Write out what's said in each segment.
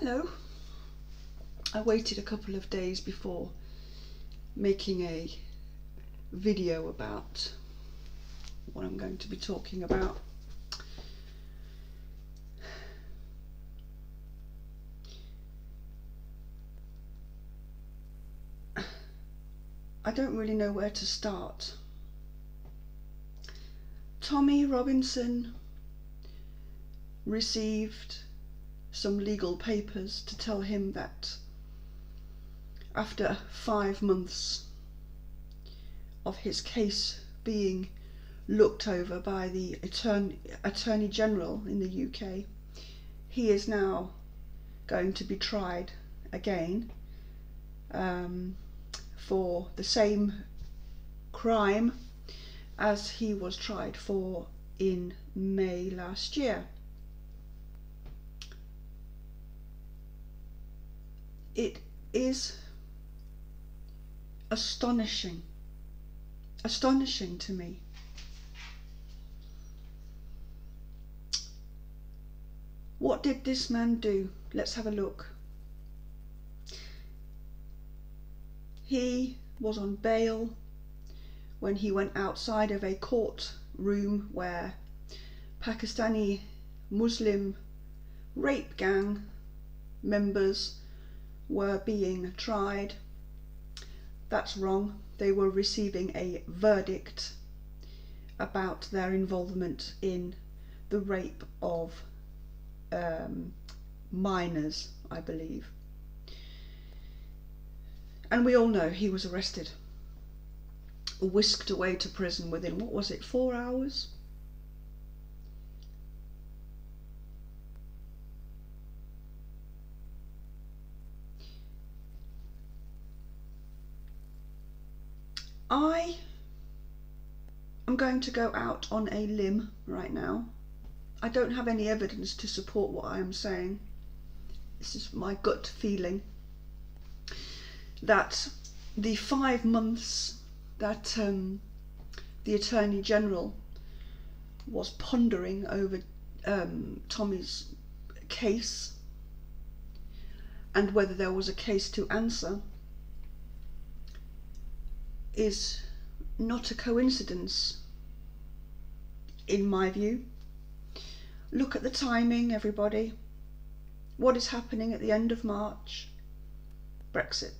Hello. I waited a couple of days before making a video about what I'm going to be talking about. I don't really know where to start. Tommy Robinson received some legal papers to tell him that after 5 months of his case being looked over by the Attorney General in the UK, he is now going to be tried again for the same crime as he was tried for in May last year. It is astonishing to me. What did this man do? Let's have a look. He was on bail when he went outside of a courtroom where Pakistani Muslim rape gang members were being tried. That's wrong. They were receiving a verdict about their involvement in the rape of minors, I believe. And we all know he was arrested, whisked away to prison within, what was it, 4 hours? I am going to go out on a limb right now. I don't have any evidence to support what I am saying. This is my gut feeling that the 5 months that the Attorney General was pondering over Tommy's case and whether there was a case to answer is not a coincidence, in my view. Look at the timing, everybody. What is happening at the end of March? Brexit.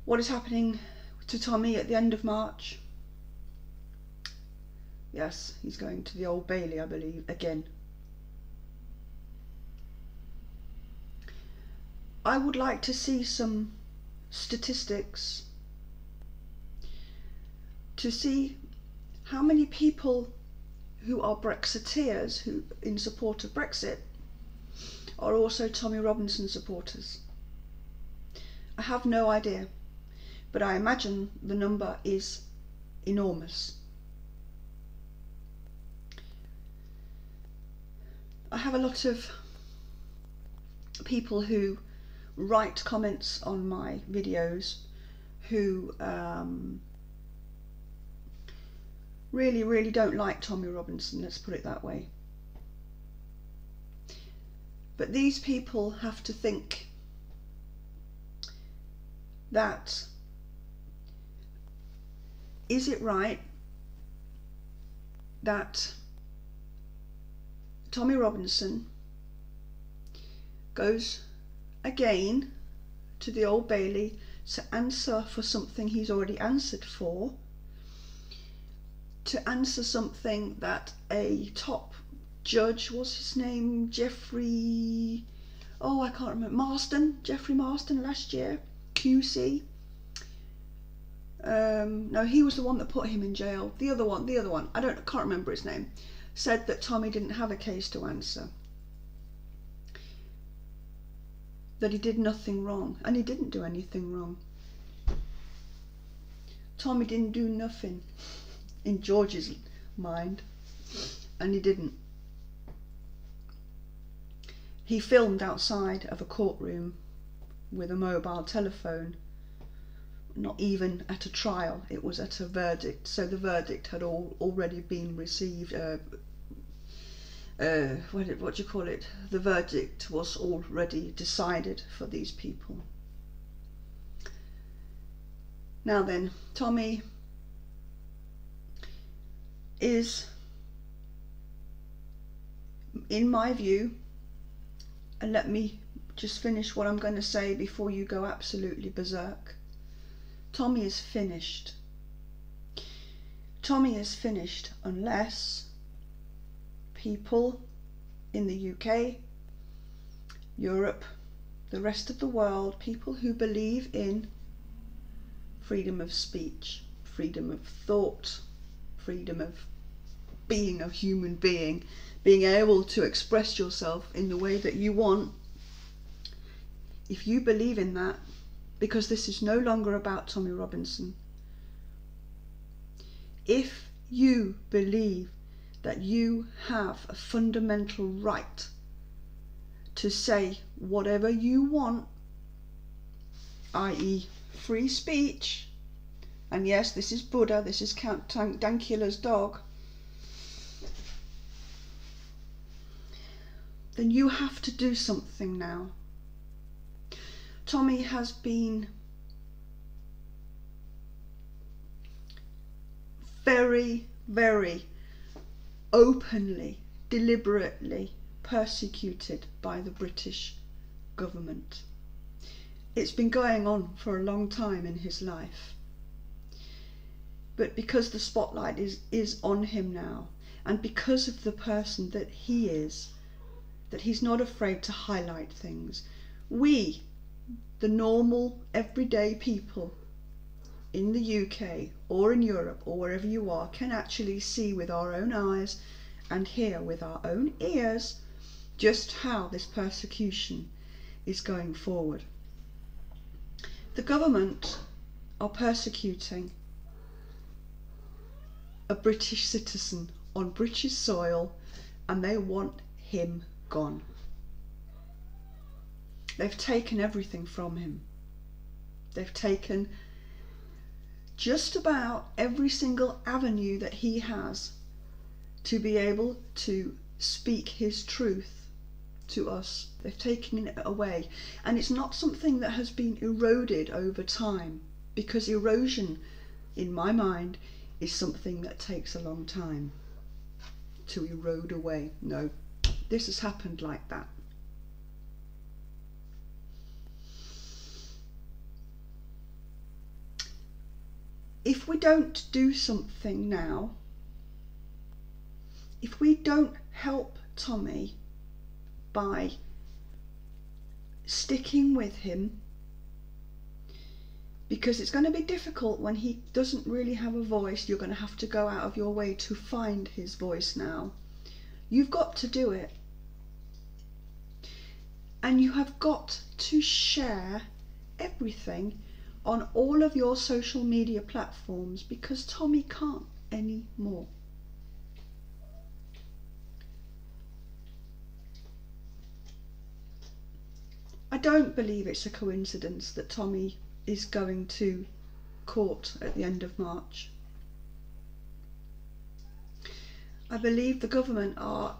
What is happening to Tommy at the end of March? Yes, he's going to the Old Bailey, I believe, again. I would like to see some statistics to see how many people who are Brexiteers, who in support of Brexit, are also Tommy Robinson supporters. I have no idea, but I imagine the number is enormous. I have a lot of people who write comments on my videos who really don't like Tommy Robinson, let's put it that way. But these people have to think that, is it right that Tommy Robinson goes again to the Old Bailey to answer for something he's already answered for, to answer something that a top judge, what's his name, Jeffrey, oh I can't remember, Marston, Jeffrey Marston last year, QC, no, he was the one that put him in jail, the other one, I can't remember his name, said that Tommy didn't have a case to answer, that he did nothing wrong, and he didn't do anything wrong. Tommy didn't do nothing in George's mind, and he didn't. He filmed outside of a courtroom with a mobile telephone, not even at a trial, it was at a verdict, so the verdict had already been received, what do you call it? The verdict was already decided for these people. Now then, Tommy is, in my view, and let me just finish what I'm going to say before you go absolutely berserk. Tommy is finished. Tommy is finished unless people in the UK, Europe, the rest of the world, people who believe in freedom of speech, freedom of thought, freedom of being a human being, being able to express yourself in the way that you want. If you believe in that, because this is no longer about Tommy Robinson, if you believe that you have a fundamental right to say whatever you want, i.e. free speech, and yes, this is Buddha, this is Count Dankula's dog, then you have to do something now. Tommy has been very, very openly, deliberately persecuted by the British government. It's been going on for a long time in his life. But because the spotlight is on him now, and because of the person that he is, that he's not afraid to highlight things, we, the normal, everyday people in the UK or in Europe or wherever you are, can actually see with our own eyes and hear with our own ears just how this persecution is going forward. The government are persecuting a British citizen on British soil, and they want him gone. They've taken everything from him. They've taken just about every single avenue that he has to be able to speak his truth to us. They've taken it away, and it's not something that has been eroded over time, because erosion, in my mind, is something that takes a long time to erode away. No, this has happened like that. If we don't do something now, if we don't help Tommy by sticking with him, because it's going to be difficult when he doesn't really have a voice. You're going to have to go out of your way to find his voice now. You've got to do it. And you have got to share everything on all of your social media platforms, because Tommy can't anymore. I don't believe it's a coincidence that Tommy is going to court at the end of March. I believe the government are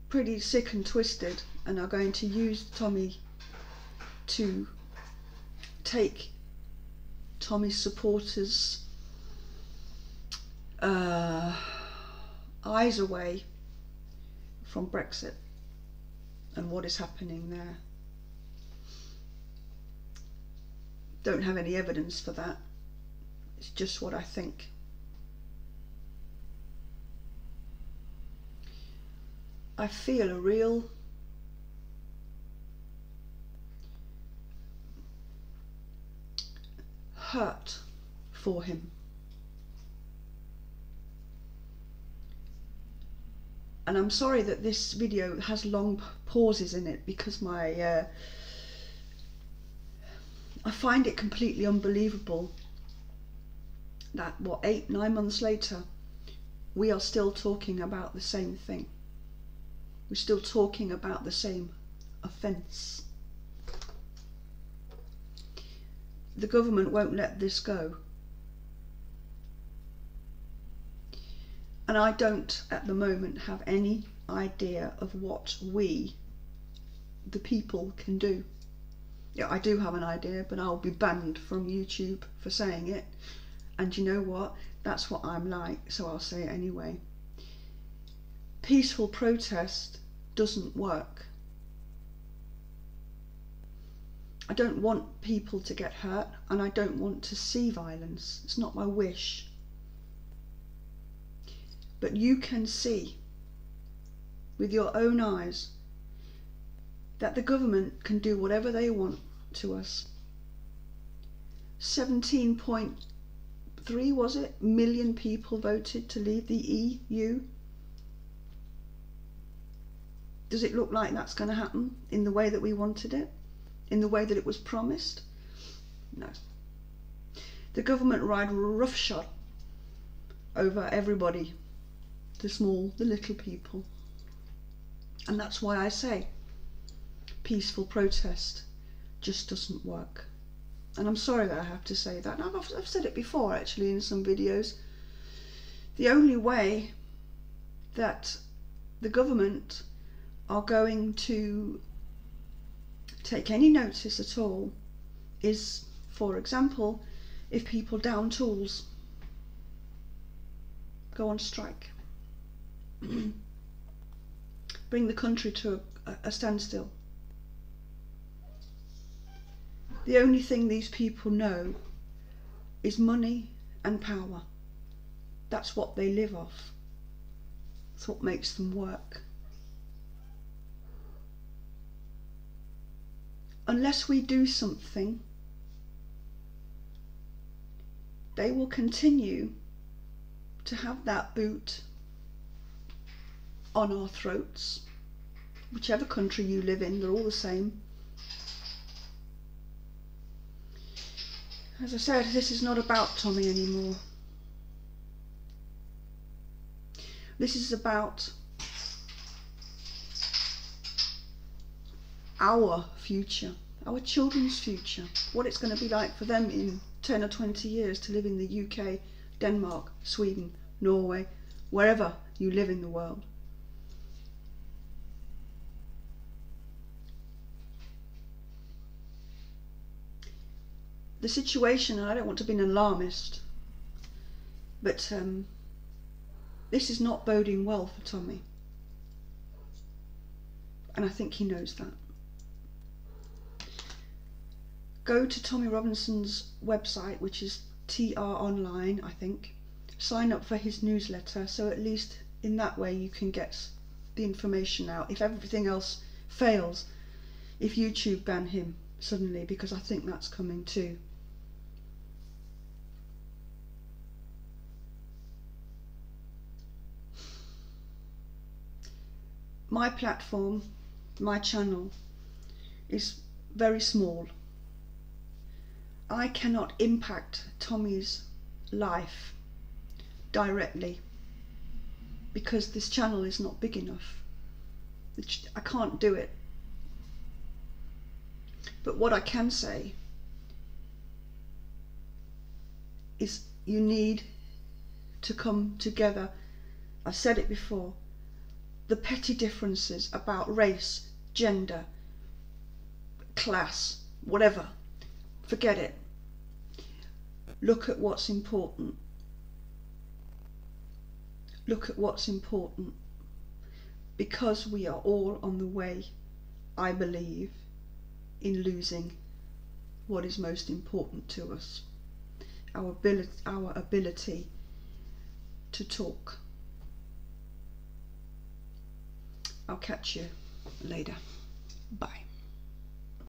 pretty sick and twisted and are going to use Tommy to take Tommy's supporters' eyes away from Brexit and what is happening there. Don't have any evidence for that. It's just what I think. I feel a real hurt for him. And I'm sorry that this video has long pauses in it, because I find it completely unbelievable that, 8-9 months later, we are still talking about the same thing. We're still talking about the same offence. The government won't let this go. And I don't at the moment have any idea of what we, the people, can do. Yeah, I do have an idea, but I'll be banned from YouTube for saying it. And you know what? That's what I'm like, so I'll say it anyway. Peaceful protest doesn't work. I don't want people to get hurt, and I don't want to see violence. It's not my wish. But you can see with your own eyes that the government can do whatever they want to us. 17.3, was it, million people voted to leave the EU. Does it look like that's going to happen in the way that we wanted it? In the way that it was promised? No. The government ride roughshod over everybody, the small, the little people. And that's why I say peaceful protest just doesn't work. And I'm sorry that I have to say that. I've said it before actually in some videos. The only way that the government are going to take any notice at all is, for example, if people down tools go on strike. Bring the country to a standstill. The only thing these people know is money and power. That's what they live off. That's what makes them work. Unless we do something, they will continue to have that boot on our throats. Whichever country you live in, they're all the same. As I said, this is not about Tommy anymore. This is about our future, our children's future, what it's going to be like for them in 10 or 20 years to live in the UK, Denmark, Sweden, Norway, wherever you live in the world. The situation, and I don't want to be an alarmist, but this is not boding well for Tommy. And I think he knows that. Go to Tommy Robinson's website, which is TR Online, I think. Sign up for his newsletter, so at least in that way you can get the information out. If everything else fails, if YouTube ban him suddenly, because I think that's coming too. My platform, my channel, is very small. I cannot impact Tommy's life directly because this channel is not big enough. I can't do it. But what I can say is you need to come together. I've said it before. The petty differences about race, gender, class, whatever, forget it. Look at what's important. Look at what's important. Because we are all on the way, I believe, in losing what is most important to us. Our ability to talk. I'll catch you later. Bye.